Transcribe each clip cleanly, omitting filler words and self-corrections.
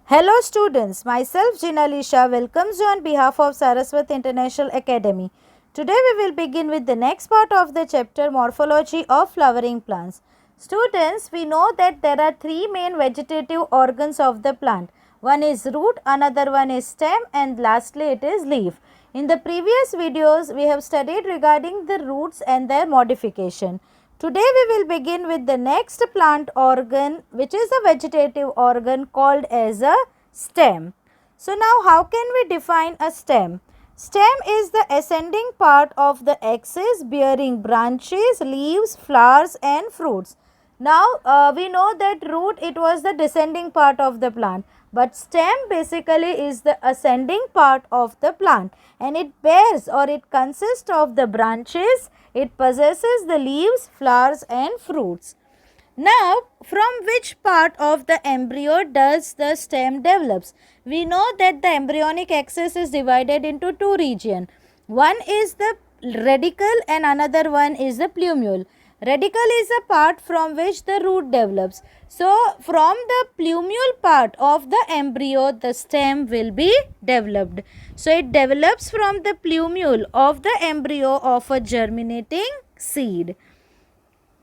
Hello students, myself Jinalisha welcomes you on behalf of Saraswati International Academy. Today we will begin with the next part of the chapter Morphology of Flowering Plants. Students, we know that there are three main vegetative organs of the plant. One is root, another one is stem, and lastly it is leaf. In the previous videos we have studied regarding the roots and their modification. Today we will begin with the next plant organ, which is a vegetative organ called as a stem. So now how can we define a stem? Stem is the ascending part of the axis bearing branches, leaves, flowers and fruits. Now we know that root, it was the descending part of the plant, but stem basically is the ascending part of the plant, and it bears or it consists of the branches, it possesses the leaves, flowers and fruits. Now, from which part of the embryo does the stem develops? We know that the embryonic axis is divided into two regions. One is the radicle and another one is the plumule. Radicle is a part from which the root develops. So, from the plumule part of the embryo, the stem will be developed. So, it develops from the plumule of the embryo of a germinating seed.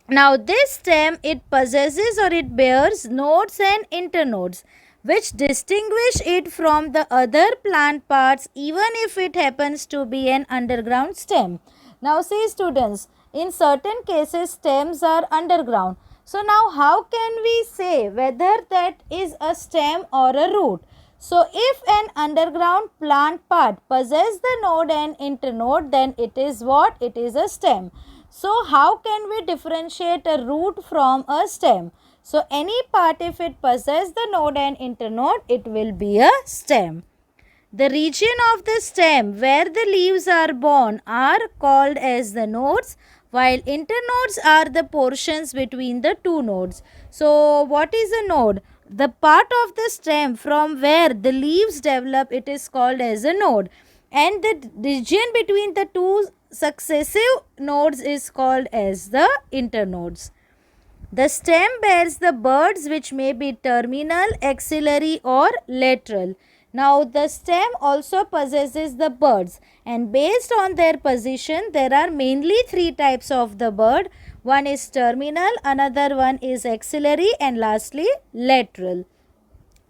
Now this stem, it possesses or it bears nodes and internodes which distinguish it from the other plant parts even if it happens to be an underground stem. Now see students, in certain cases stems are underground. So now how can we say whether that is a stem or a root? So if an underground plant part possesses the node and internode, then it is what? It is a stem. So how can we differentiate a root from a stem? So any part, if it possesses the node and internode, it will be a stem. The region of the stem where the leaves are borne are called as the nodes, while internodes are the portions between the two nodes. So what is a node? The part of the stem from where the leaves develop, it is called as a node, and the region between the two successive nodes is called as the internodes. The stem bears the buds which may be terminal, axillary or lateral. Now the stem also possesses the buds, and based on their position there are mainly three types of the bud. One is terminal, another one is axillary and lastly lateral.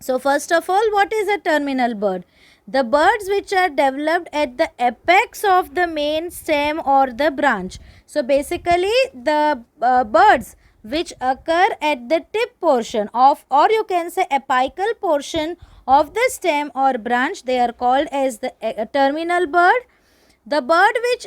So first of all, what is a terminal bud? The buds which are developed at the apex of the main stem or the branch. So basically the buds which occur at the tip portion of, or you can say apical portion of the stem or branch, they are called as the terminal bud. The bud which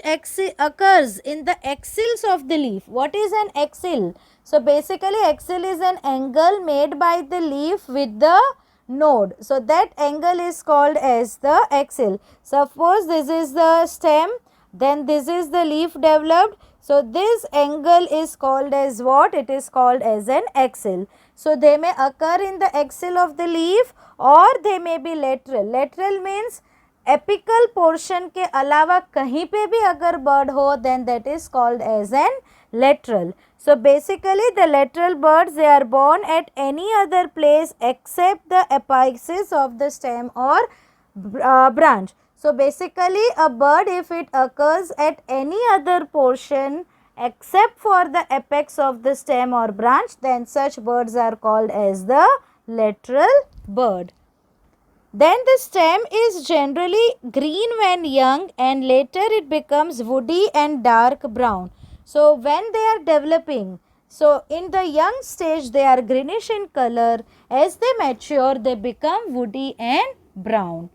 occurs in the axils of the leaf. What is an axil? So basically axil is an angle made by the leaf with the node. So that angle is called as the axil. Suppose this is the stem, then this is the leaf developed. So this angle is called as what? It is called as an axil. So they may occur in the axil of the leaf or they may be lateral. Lateral means apical portion के अलावा कहीं पे भी अगर bird हो then that is called as an lateral. So basically the lateral birds, they are born at any other place except the apices of the stem or branch. So basically a bird, if it occurs at any other portion except for the apex of the stem or branch, then such birds are called as the lateral bird. Then the stem is generally green when young and later it becomes woody and dark brown. So when they are developing, so in the young stage they are greenish in color. As they mature they become woody and brown.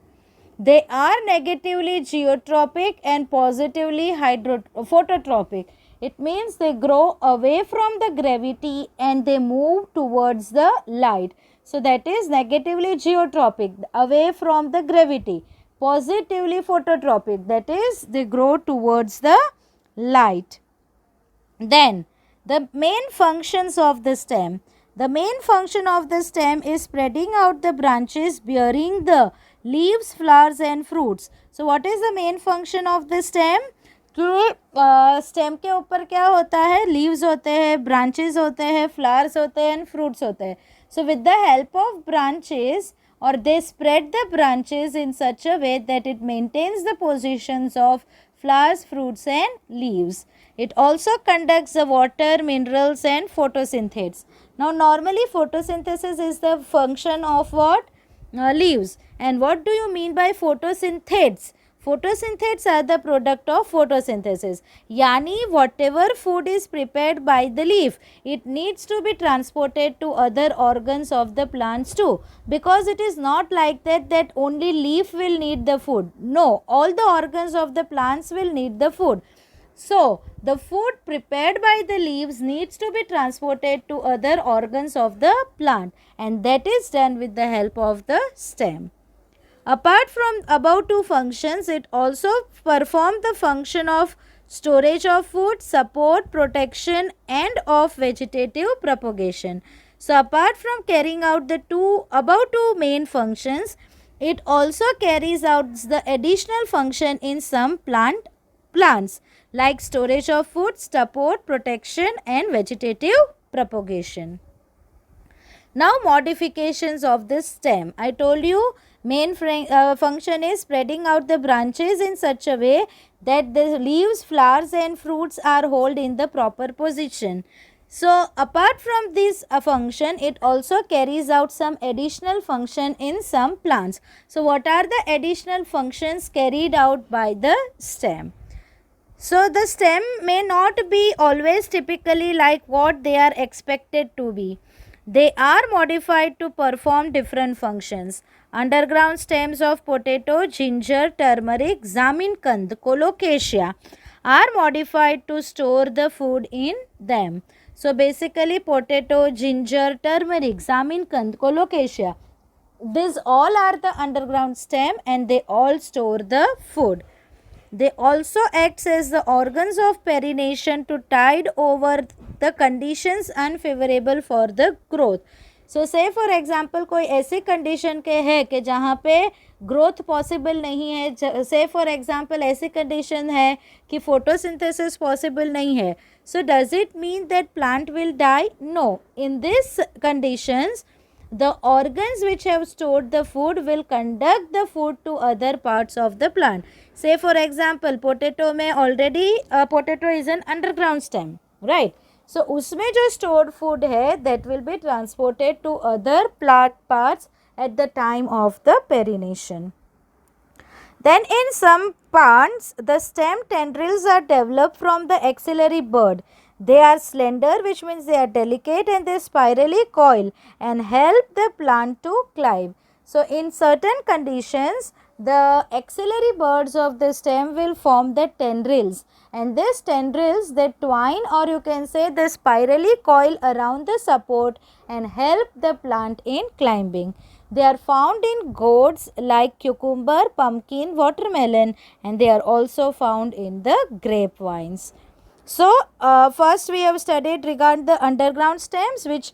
They are negatively geotropic and positively phototropic. It means they grow away from the gravity and they move towards the light. So that is negatively geotropic, away from the gravity. Positively phototropic, that is they grow towards the light. Then the main functions of the stem. The main function of the stem is spreading out the branches bearing the leaves, flowers and fruits. So what is the main function of the stem? कि stem के ऊपर क्या होता है? Leaves होते हैं, branches होते हैं, फ्लावर्स होते हैं एंड फ्रूट्स होते हैं. So with the help of branches or they spread the branches in such a way that it maintains the positions of flowers, fruits and leaves. It also conducts the water, minerals and photosynthesis. Now normally photosynthesis is the function of what? Leaves. And what do you mean by photosynthesis? Photosynthetes are the product of photosynthesis. Yani whatever food is prepared by the leaf, it needs to be transported to other organs of the plants too. Because it is not like that only leaf will need the food. No, all the organs of the plants will need the food. So, the food prepared by the leaves needs to be transported to other organs of the plant, and that is done with the help of the stem. Apart from above two functions, it also performs the function of storage of food, support, protection and of vegetative propagation. So, apart from carrying out the above two main functions, it also carries out the additional function in some plants like storage of food, support, protection and vegetative propagation. Now modifications of this stem. I told you main function is spreading out the branches in such a way that the leaves, flowers and fruits are held in the proper position. So apart from this function, it also carries out some additional function in some plants. So what are the additional functions carried out by the stem? So the stem may not be always typically like what they are expected to be. They are modified to perform different functions. Underground stems of potato, ginger, turmeric, zamindkand, colocasia are modified to store the food in them. So basically potato, ginger, turmeric, zamindkand, colocasia, these all are the underground stem and they all store the food. They also acts as the organs of perennation to tide over the conditions unfavorable for the growth. So say for example कोई ऐसी condition के है कि जहाँ पे growth possible नहीं है, say for example ऐसी condition है कि photosynthesis possible नहीं है. So does it mean that plant will die? No. In these conditions, the organs which have stored the food will conduct the food to other parts of the plant. Say for example, potato में already potato is an underground stem, right? So उसमें जो stored food है that will be transported to other plant parts at the time of the perennation. Then in some plants, the stem tendrils are developed from the axillary bud. They are slender, which means they are delicate, and they spirally coil and help the plant to climb. So in certain conditions, the axillary buds of the stem will form the tendrils, and these tendrils they twine, or you can say they spirally coil around the support and help the plant in climbing. They are found in gourds like cucumber, pumpkin, watermelon, and they are also found in the grapevines. So, first we have studied regarding the underground stems which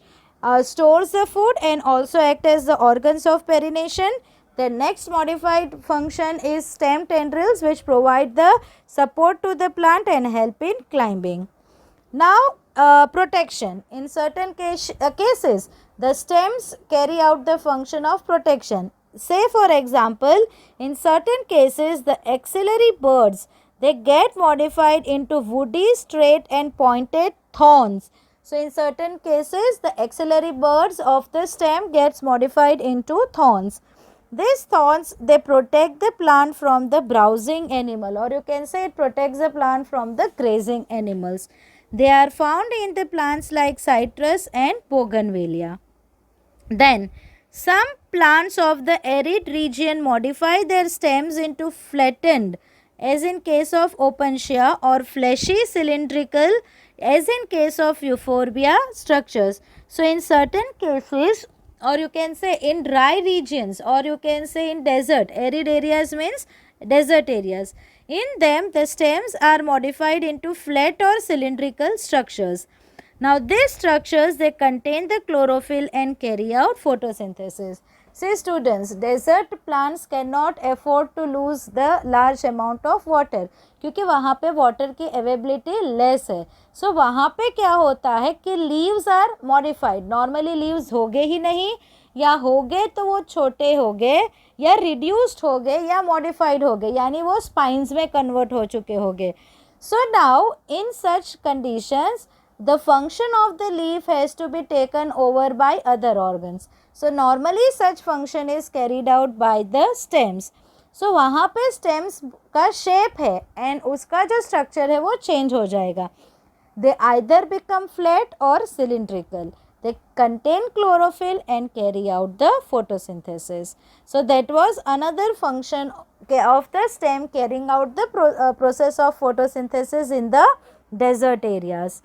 stores the food and also act as the organs of perennation. The next modified function is stem tendrils which provide the support to the plant and help in climbing. Now, protection. In certain cases, the stems carry out the function of protection. Say for example, in certain cases, the axillary buds they get modified into woody, straight and pointed thorns. So, in certain cases, the axillary buds of the stem gets modified into thorns. These thorns they protect the plant from the browsing animal, or you can say it protects the plant from the grazing animals. They are found in the plants like citrus and bougainvillea. Then some plants of the arid region modify their stems into flattened, as in case of opuntia, or fleshy cylindrical, as in case of euphorbia structures. So in certain cases, or you can say in dry regions, or you can say in desert, arid areas means desert areas, in them the stems are modified into flat or cylindrical structures. Now these structures they contain the chlorophyll and carry out photosynthesis. See students, desert plants cannot afford to lose the large amount of water क्योंकि वहाँ पे water की availability less है. सो वहाँ पे क्या होता है कि leaves are modified. Normally leaves होंगे ही नहीं, या हो गए तो वो छोटे हो गए या रिड्यूस्ड हो गए या मॉडिफाइड हो गए, यानी वो स्पाइन्स में कन्वर्ट हो चुके हो गए. So now in such conditions the function of the leaf has to be taken over by other organs. So normally such function is carried out by the stems. So वहाँ पे stems का shape है and उसका जो structure है वो change हो जाएगा. They either become flat or cylindrical. They contain chlorophyll and carry out the photosynthesis. So that was another function of the stem, carrying out the process of photosynthesis in the desert areas.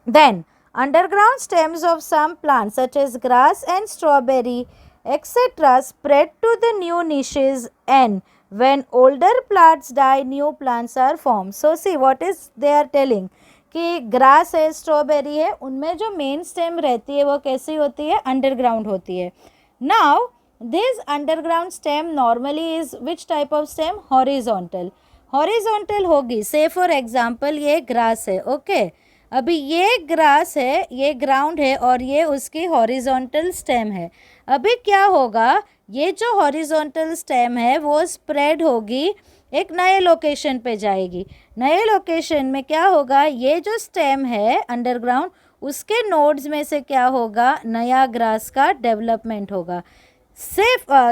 Then underground stems of some plants such as grass and strawberry etc. spread to the new niches, and when older plants die new plants are formed. So see what is they are telling कि grass है, strawberry है, उनमें जो main stem रहती है वो कैसी होती है, अंडरग्राउंड होती है. Now this underground stem normally is which type of stem, horizontal. Horizontal होगी. से फॉर एग्जांपल ये ग्रास है. ओके अभी ये ग्रास है, ये ग्राउंड है और ये उसकी हॉरिजॉन्टल स्टेम है. अभी क्या होगा, ये जो हॉरिजॉन्टल स्टेम है वो स्प्रेड होगी, एक नए लोकेशन पे जाएगी. नए लोकेशन में क्या होगा, ये जो स्टेम है अंडरग्राउंड उसके नोड्स में से क्या होगा, नया ग्रास का डेवलपमेंट होगा.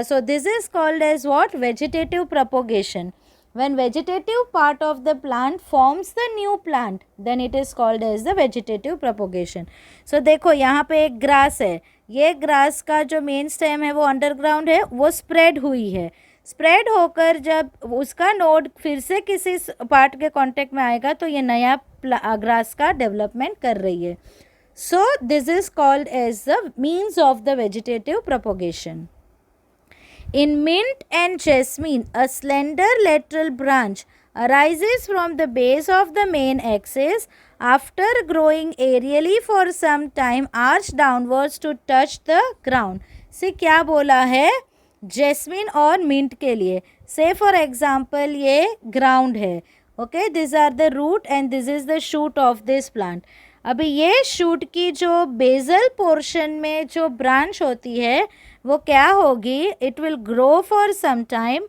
So this is called as what, vegetative propagation. When vegetative part of the plant forms the new plant, then it is called as the vegetative propagation. So देखो यहाँ पे एक ग्रास है, ये ग्रास का जो मेन स्टेम है वो अंडरग्राउंड है, वो स्प्रेड हुई है. स्प्रेड होकर जब उसका नोड फिर से किसी पार्ट के कांटेक्ट में आएगा तो ये नया ग्रास का डेवलपमेंट कर रही है. So this is called as the means of the vegetative propagation. In mint and jasmine, a slender lateral branch arises from the base of the main axis after growing aerially for some time, arch downwards to touch the ground. से क्या बोला है, jasmine और mint के लिए. Say for example ये ground है. Okay this are the root and this is the shoot of this plant. अभी ये शूट की जो बेजल पोर्शन में जो ब्रांच होती है वो क्या होगी, it will grow for some time,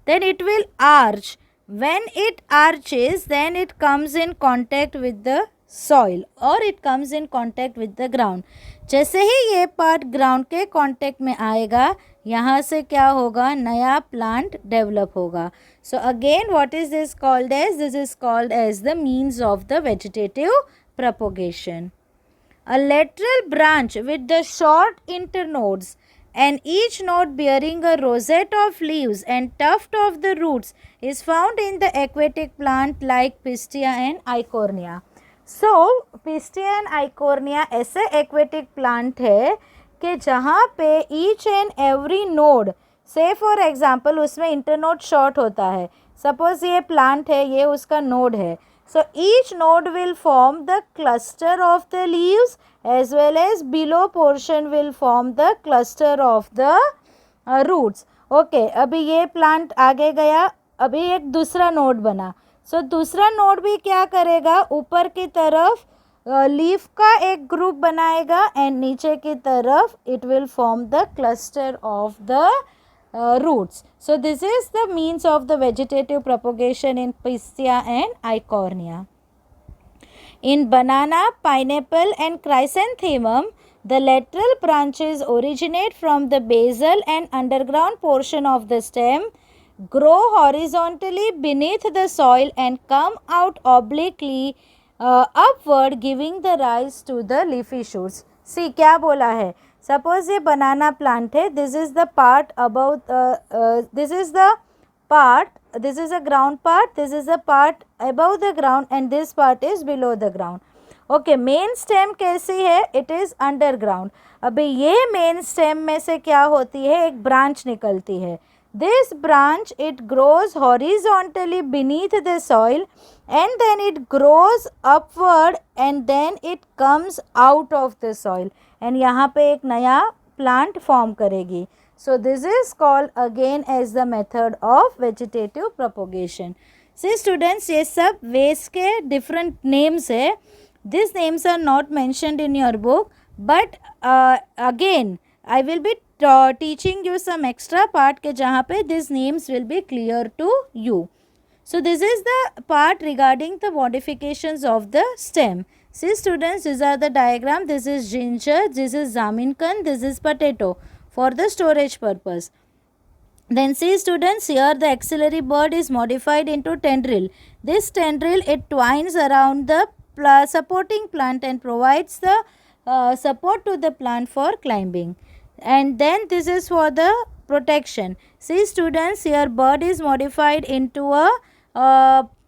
then it will arch. When it arches then it comes in contact with the soil और it comes in contact with the ground. जैसे ही ये पार्ट ग्राउंड के कांटेक्ट में आएगा, यहाँ से क्या होगा, नया प्लांट डेवलप होगा. So again what is this called as, this is called as the means of the vegetative propagation. A lateral branch with the short internodes and each node bearing a rosette of leaves and tuft of the roots is found in the aquatic plant like Pistia and Eichhornia. So Pistia and Eichhornia ऐसे aquatic plant है कि जहाँ पे each and every node, say for example उसमें internode short होता है. Suppose ये plant है, ये उसका node है. So each node will form the cluster of the leaves as well as below portion will form the cluster of the roots. Okay, अभी ये plant आगे गया, अभी एक दूसरा node बना. So दूसरा node भी क्या करेगा, ऊपर की तरफ लीफ का एक ग्रुप बनाएगा एंड नीचे की तरफ it will form the cluster of the roots. So this is the means of the vegetative propagation in Pistia and Eichhornia. In banana, pineapple and chrysanthemum, the lateral branches originate from the basal and underground portion of the stem, grow horizontally beneath the soil and come out obliquely upward, giving the rise to the leafy shoots. See क्या बोला है, suppose ये बनाना plant है, this is the part about, this is the part, this is a ground part, this is a part about the ground and this part is below the ground. Okay main stem कैसी है, it is underground. अभी ये main stem में से क्या होती है, एक ब्रांच निकलती है. This branch it grows horizontally beneath the soil and then it grows upward and then it comes out of the soil and यहाँ पे एक नया plant form करेगी. So this is called again as the method of vegetative propagation. See students, ये सब ways के different names है. These names are not mentioned in your book, but again I will be teaching you some extra part के जहाँ पे these names will be clear to you. So this is the part regarding the modifications of the stem. See students, these are the diagram. This is ginger, this is zaminkan, this is potato for the storage purpose. Then see students, here the axillary bud is modified into tendril. This tendril, it twines around the supporting plant and provides the support to the plant for climbing. And then this is for the protection. See students, here bud is modified into a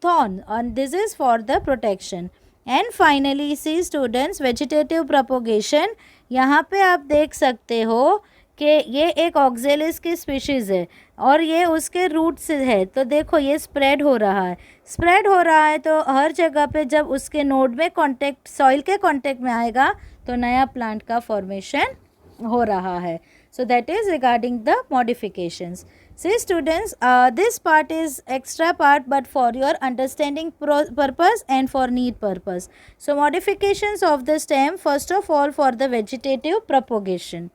thorn, and this is for the protection. And finally see students, vegetative propagation. यहाँ पे आप देख सकते हो कि ये एक oxalis की स्पीशीज़ है और ये उसके रूट से है, तो देखो ये स्प्रेड हो रहा है तो हर जगह पे जब उसके नोड में कांटेक्ट, सॉइल के कांटेक्ट में आएगा तो नया प्लांट का फॉर्मेशन हो रहा है. So that is regarding the modifications. See students, this part is extra part but for your understanding purpose and for need purpose. So modifications of the stem, first of all for the vegetative propagation.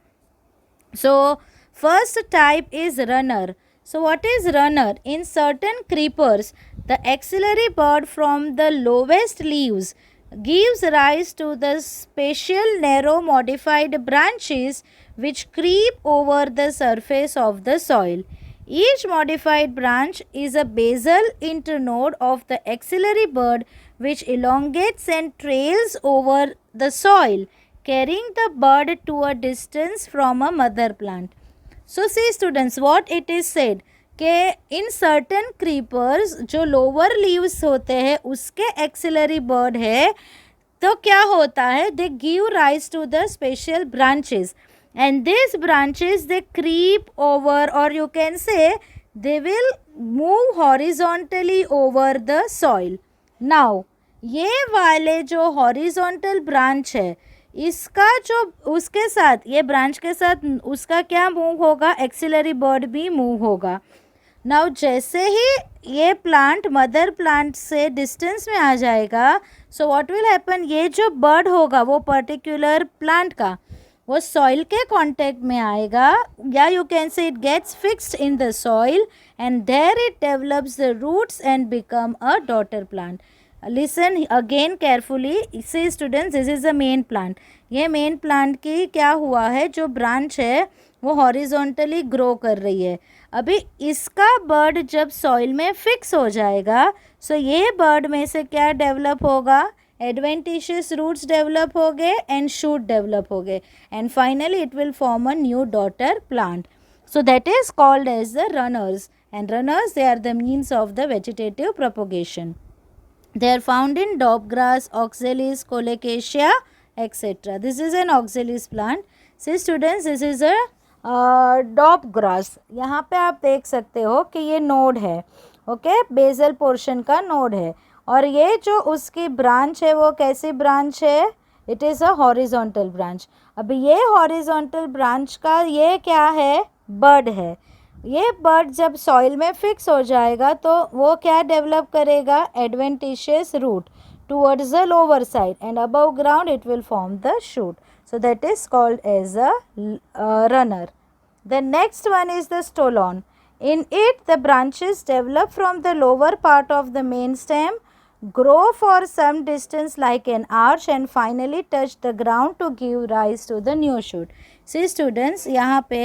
So first type is runner. So what is runner? In certain creepers, the axillary bud from the lowest leaves gives rise to the special narrow modified branches which creep over the surface of the soil. Each modified branch is a basal internode of the axillary bud which elongates and trails over the soil, carrying the bud to a distance from a mother plant. So see students, what it is said कि in certain creepers जो lower leaves होते हैं उसके axillary bud है, तो क्या होता है, they give rise to the special branches and this branches they creep over और you can say they will move horizontally over the soil. Now ये वाले जो हॉरिजॉन्टल ब्रांच है इसका जो उसके साथ, ये ब्रांच के साथ उसका क्या मूव होगा, एक्सिलरी बर्ड भी मूव होगा. नाउ जैसे ही ये प्लांट मदर प्लांट से डिस्टेंस में आ जाएगा, सो व्हाट विल हैपन, ये जो बर्ड होगा वो पर्टिकुलर प्लांट का वो सॉइल के कांटेक्ट में आएगा, या you can say it gets fixed in the soil and there it develops the roots and become a daughter plant. Listen again carefully. See students, this is the main plant. ये main plant की क्या हुआ है, जो branch है वो horizontally grow कर रही है. अभी इसका बर्ड जब सॉइल में फिक्स हो जाएगा, सो ये बर्ड में से क्या डेवलप होगा, एडवेंटिशियस रूट्स डेवलप हो गए एंड शूट डेवलप हो गए and finally it will form a new daughter plant. So that is called as the runners and runners they are the means of the vegetative propagation. They are found in dop grass, oxalis, colocasia, etc. This is an oxalis plant. See students, this is a डॉप grass. यहाँ पे आप देख सकते हो कि ये node है, ओके, बेसल पोर्शन का नोड है और ये जो उसकी ब्रांच है वो कैसी ब्रांच है, it is a horizontal branch. अभी ये हॉरिजॉन्टल ब्रांच का ये क्या है, बर्ड है. ये बर्ड जब सॉइल में फिक्स हो जाएगा तो वो क्या डेवलप करेगा, adventitious root towards the lower side and above ground it will form the shoot. So that is called as a runner. The next one is the stolon. In it, the branches develop from the lower part of the main stem, grow for some distance like an arch and finally touch the ground to give rise to the new shoot. See students, यहाँ पे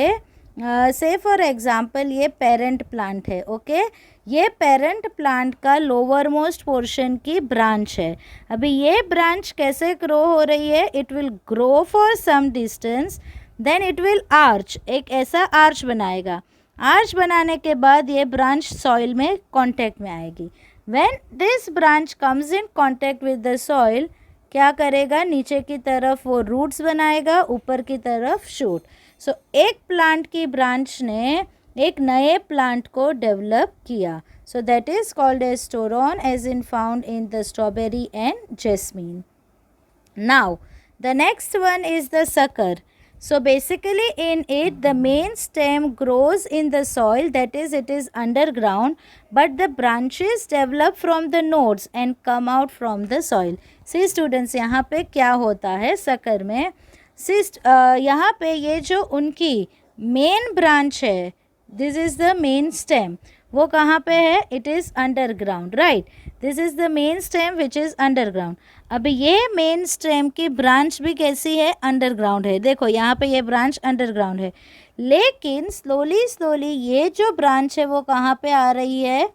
say for example ये parent plant है, okay? ये parent plant का lower most portion की branch है. अभी ये ब्रांच कैसे ग्रो हो रही है, it will grow for some distance then it will arch, एक ऐसा आर्च बनाएगा. आर्च बनाने के बाद ये ब्रांच सॉइल में कांटेक्ट में आएगी. When this branch comes in contact with the soil, क्या करेगा, नीचे की तरफ वो रूट्स बनाएगा, ऊपर की तरफ शूट. सो एक प्लांट की ब्रांच ने एक नए प्लांट को डेवलप किया. So that is called as stolon as in found in the strawberry and jasmine. Now the next one is the sucker. So basically in it the main stem grows in the soil, that is it is underground, but the branches develop from the nodes and come out from the soil. See students, यहाँ पे क्या होता है sucker में, cyst यहाँ पे ये जो उनकी मेन ब्रांच है, this is the main stem, वो कहाँ पे है? It is underground, right. This is the main stem which is underground. अब ये मेन स्टेम की ब्रांच भी कैसी है? अंडरग्राउंड है। देखो यहाँ पे ये ब्रांच अंडरग्राउंड है, लेकिन स्लोली स्लोली ये जो ब्रांच है वो कहाँ पे आ रही है?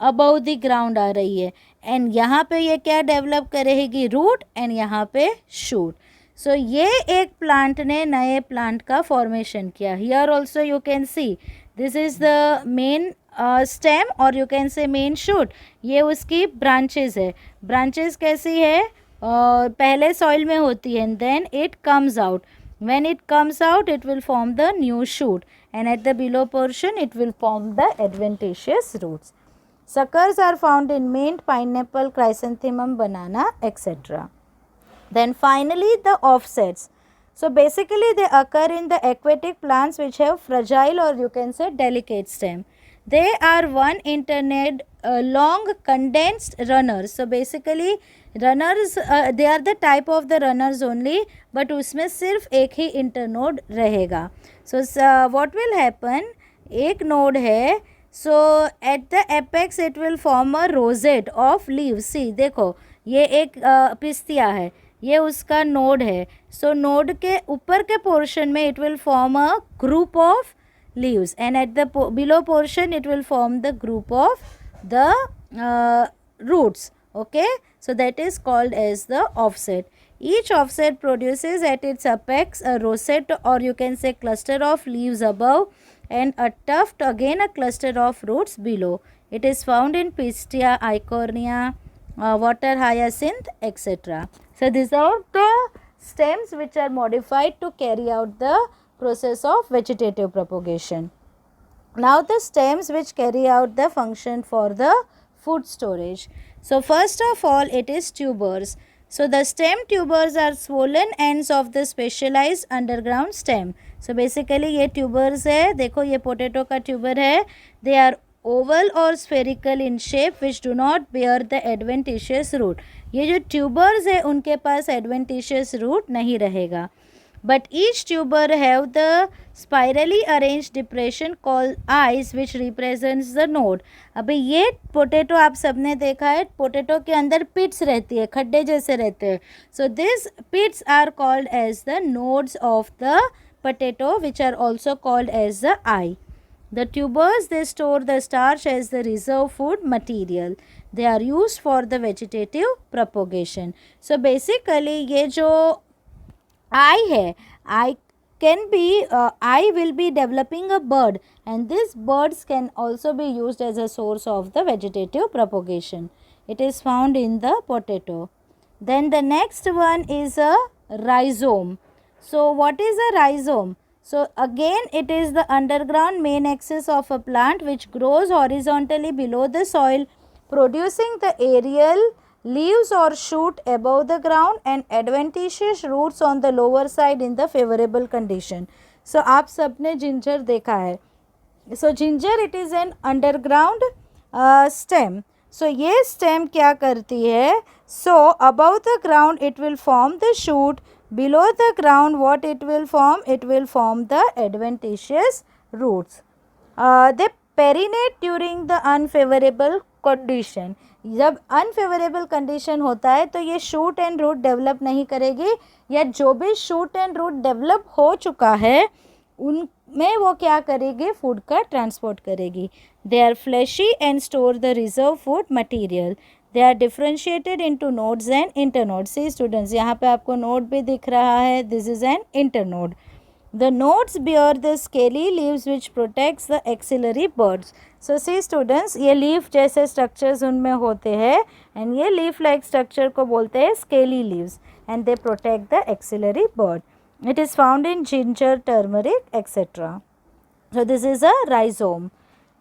अबव द ग्राउंड आ रही है। एंड यहाँ पे ये क्या डेवलप करेगी? रूट, एंड यहाँ पे शूट। सो ये एक प्लांट ने नए प्लांट का फॉर्मेशन किया। Here also you can see this is the main stem और you can say main shoot. ये उसकी ब्रांचेस है। ब्रांचेस कैसी है? पहले सॉइल में होती है and then it comes out. When it comes out, it will form the new shoot, and at the below portion, it will form the adventitious roots. Suckers are found in mint, pineapple, chrysanthemum, banana, etc. Then finally, the offsets. So basically, they occur in the aquatic plants which have fragile or you can say delicate stem. They are one internode long condensed runners. So basically, runners they are the type of the runners only, but उसमें सिर्फ एक ही internode रहेगा. So what will happen? एक node है. So at the apex it will form a rosette of leaves. See देखो ये एक पिस्तिया है, ये उसका नोड है. सो नोड के ऊपर के पोर्शन में it will form a group of leaves, and at the below portion it will form the group of the roots. Okay, so that is called as the offset. Each offset produces at its apex a rosette or you can say cluster of leaves above and a tuft, again a cluster of roots below. It is found in Pistia, Eichhornia, water hyacinth, etc. So these are the stems which are modified to carry out the process of vegetative propagation. Now the stems which carry out the function for the food storage. So first of all it is tubers. So the stem tubers are swollen ends of the specialized underground stem. So basically ये tubers है, देखो ये potato का tuber है, they are oval or spherical in shape which do not bear the adventitious root. ये जो tubers है उनके पास adventitious root नहीं रहेगा. But each tuber have the spirally arranged depression called eyes which represents the node. अभी ये potato आप सबने देखा है, पोटैटो के अंदर पिट्स रहती है, खड्डे जैसे रहते हैं. So these pits are called as the nodes of the potato which are also called as the eye. The tubers they store the starch as the reserve food material. They are used for the vegetative propagation. So basically ये जो eye है, eye can be eye will be developing a bud, and these buds can also be used as a source of the vegetative propagation. It is found in the potato. Then the next one is a rhizome. So what is a rhizome? So again it is the underground main axis of a plant which grows horizontally below the soil, producing the aerial leaves or shoot above the ground and adventitious roots on the lower side in the favorable condition. So आप सबने ginger देखा है. So ginger it is an underground stem. So ये stem क्या करती है? So above the ground it will form the shoot. Below the ground what it will form? It will form the adventitious roots. They perinate during the unfavorable condition. जब unfavourable condition होता है तो ये shoot and root develop नहीं करेगी, या जो भी शूट एंड रूट डेवलप हो चुका है उनमें वो क्या करेगी? फूड का ट्रांसपोर्ट करेगी. They are fleshy and store the reserve food material. They are differentiated into nodes and internode. See students यहाँ पे आपको नोड भी दिख रहा है, this is an internode. The nodes bear the scaly leaves which protects the axillary buds. So see students, ये leaf जैसे structures उनमें होते हैं and ये leaf like structure को बोलते हैं scaly leaves and they protect the axillary bud. It is found in ginger, turmeric, etc. So this is a rhizome.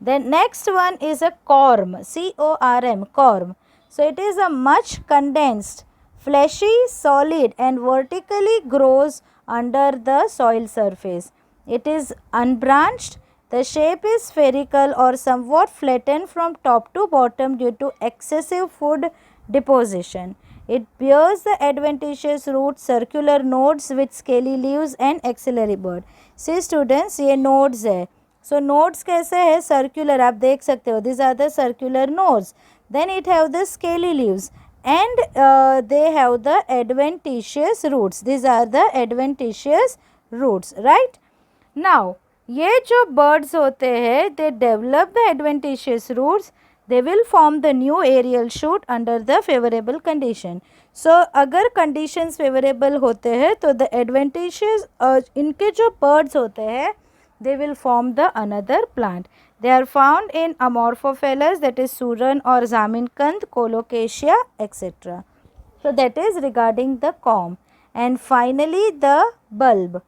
Then next one is a corm, C-O-R-M, corm. So it is a much condensed, fleshy, solid and vertically grows under the soil surface. It is unbranched. The shape is spherical or somewhat flattened from top to bottom due to excessive food deposition. It bears the adventitious roots, circular nodes with scaly leaves and axillary bud. See students, ये nodes है. So nodes कैसे है? Circular, आप देख सकते हो. These are the circular nodes. Then it have the scaly leaves and they have the adventitious roots. These are the adventitious roots, right? Now ये जो birds होते हैं, they develop the adventitious roots. They will form the new aerial shoot under the favorable condition. So अगर conditions favorable होते हैं तो the adventitious इनके जो birds होते हैं they will form the another plant. They are found in Amorphophallus, that is Suran or Zaminkand, Colocasia, etc. So that is regarding the comb. And finally the bulb.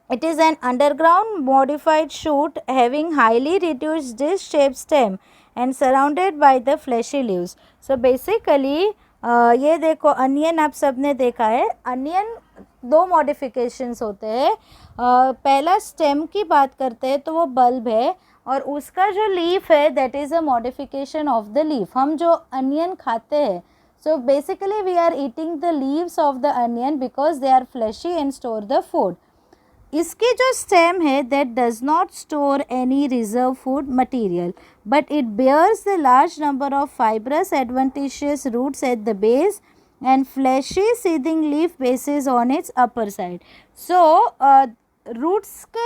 It is an underground modified shoot having highly reduced disc-shaped stem and surrounded by the fleshy leaves. So basically ये देखो onion आप सब ने देखा है. Onion दो modifications होते हैं. पहला स्टेम की बात करते हैं तो वो बल्ब है और उसका जो लीफ है that is a modification of the leaf. हम जो अनियन खाते हैं so basically we are eating the leaves of the onion because they are fleshy and store the food. इसकी जो स्टेम है that does not store any reserve food material but it bears the large number of fibrous adventitious roots at the base and fleshy seeding leaf bases on its upper side. So roots के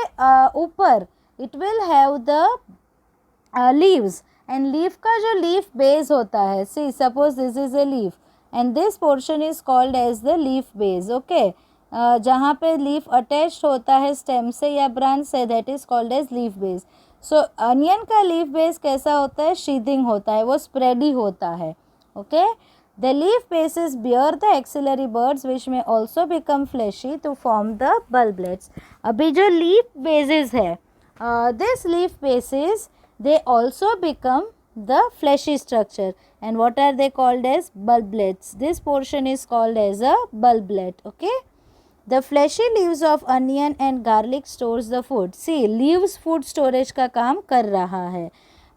ऊपर it will have the leaves and leaf का जो leaf base होता है, see suppose this is a leaf and this portion is called as the leaf base. Okay, जहाँ पे leaf attached होता है stem से या branch से that is called as leaf base. So onion का leaf base कैसा होता है? sheathing होता है, वो spready होता है. Okay, the leaf bases bear the axillary buds which may also become fleshy to form the bulblets. अभी जो leaf bases है, this leaf bases they also become the fleshy structure and what are they called as? Bulblets. This portion is called as a bulblet. Okay, the fleshy leaves of onion and garlic stores the food. See, leaves food storage का काम कर रहा है.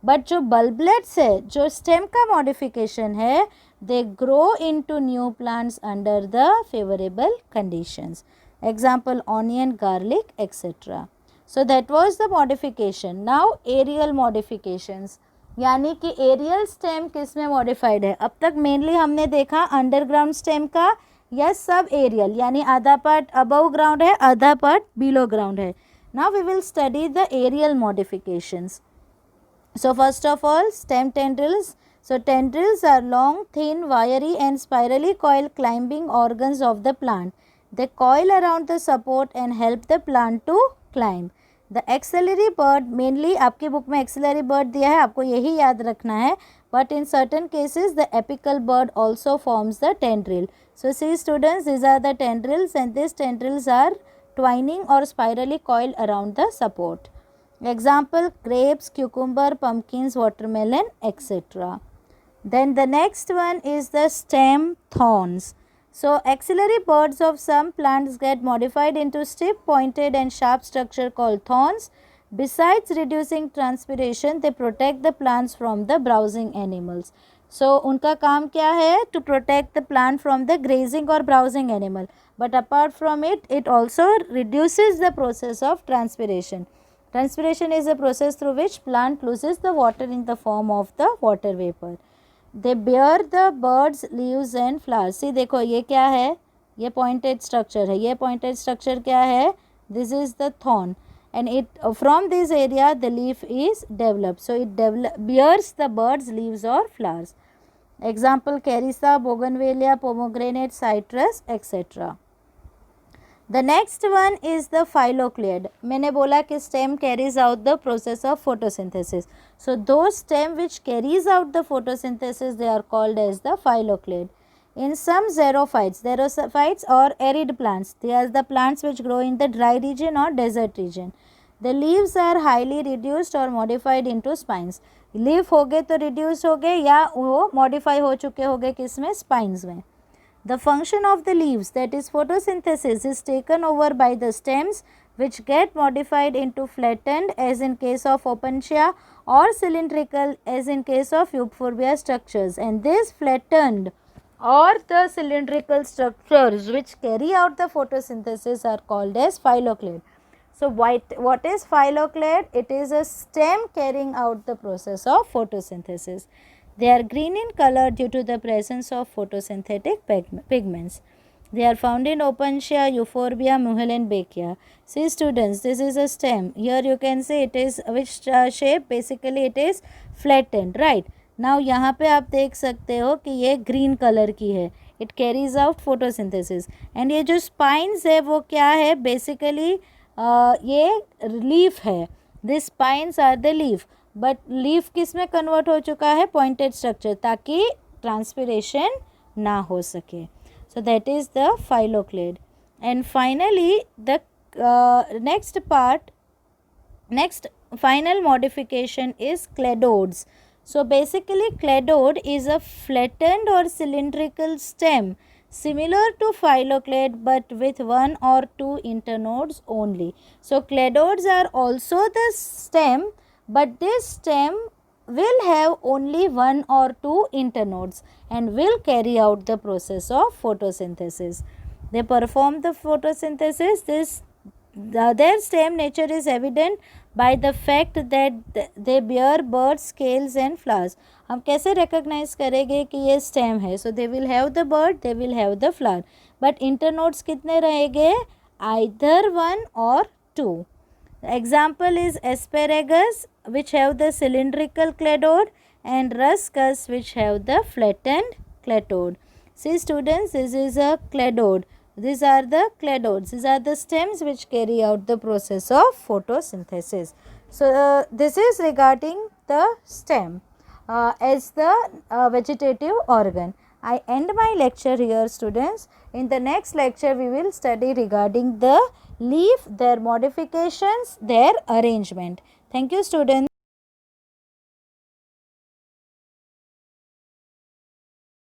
But जो बल्बलेट्स है, जो stem का modification है, they grow into new plants under the favorable conditions. Example onion, garlic, etc. So that was the modification. Now aerial modifications. यानी कि एरियल स्टेम किस में मॉडिफाइड है? अब तक मेनली हमने देखा अंडरग्राउंड स्टेम का या सब एरियल, यानी आधा पार्ट अबव ग्राउंड है, आधा पार्ट बिलो ग्राउंड है. Now we will study the aerial modifications. So first of all, stem tendrils. So tendrils are long, thin, wiry and spirally coiled climbing organs of the plant. They coil around the support and help the plant to climb. The axillary bud, mainly आपकी book में axillary bud दिया है, आपको यही याद रखना है. But in certain cases, the apical bud also forms the tendril. So see students, these are the tendrils and these tendrils are twining or spirally coiled around the support. Example grapes, cucumber, pumpkins, watermelon, etc. Then the next one is the stem thorns. So axillary buds of some plants get modified into stiff, pointed and sharp structure called thorns. Besides reducing transpiration, they protect the plants from the browsing animals. So उनका काम क्या है? To protect the plant from the grazing or browsing animal. But apart from it, it also reduces the process of transpiration. Transpiration is a process through which plant loses the water in the form of the water vapor. They bear the buds, leaves and flowers. See देखो ये क्या है? ये pointed structure है. ये pointed structure क्या है? This is the thorn and it from this area the leaf is developed. So it bears the buds, leaves or flowers. Example Carissa, Bougainvillea, pomegranate, citrus, etc. The next one is the phylloclade. मैंने बोला कि stem carries out the process of photosynthesis. So those stem which carries out the photosynthesis they are called as the phylloclade. In some xerophytes or arid plants, they are the plants which grow in the dry region or desert region. The leaves are highly reduced or modified into spines. Leaf हो गए तो reduce हो गए या वो modify हो चुके हो गए किसमें? Spines में. The function of the leaves, that is photosynthesis, is taken over by the stems which get modified into flattened as in case of opuntia or cylindrical as in case of euphorbia structures, and these flattened or the cylindrical structures which carry out the photosynthesis are called as phylloclade. So, what is phylloclade? It is a stem carrying out the process of photosynthesis. They are green in color due to the presence of photosynthetic pigments. They are found in Opuntia, Euphorbia, Muehlenbeckia. See students, this is a stem. Here you can see it is which shape, basically it is flattened, right? Now यहाँ पे आप देख सकते हो कि ये green colour की है. It carries out photosynthesis. And ये जो spines है वो क्या है? Basically ये लीफ है. This spines are the leaf, but leaf किस में कन्वर्ट हो चुका है? पॉइंटेड स्ट्रक्चर, ताकि ट्रांसपिरेशन ना हो सके. So that is the phylloclade. And finally the next final modification is cladodes. So basically cladode is a flattened or cylindrical stem similar to phylloclade but with one or two internodes only. So cladodes are also the stem, but this stem will have only one or two internodes and will carry out the process of photosynthesis. They perform the photosynthesis. Their stem nature is evident by the fact that they bear buds, scales and flowers. हम कैसे recognize करेंगे कि ये stem है? So they will have the bud, they will have the flower. But internodes कितने रहेंगे? Either one or two. Example is asparagus, which have the cylindrical cladode, and ruscus, which have the flattened cladode. See students, this is a cladode. These are the cladodes. These are the stems which carry out the process of photosynthesis. So this is regarding the stem as the vegetative organ. I end my lecture here students. In the next lecture we will study regarding the leaf, their modifications, their arrangement. Thank you students.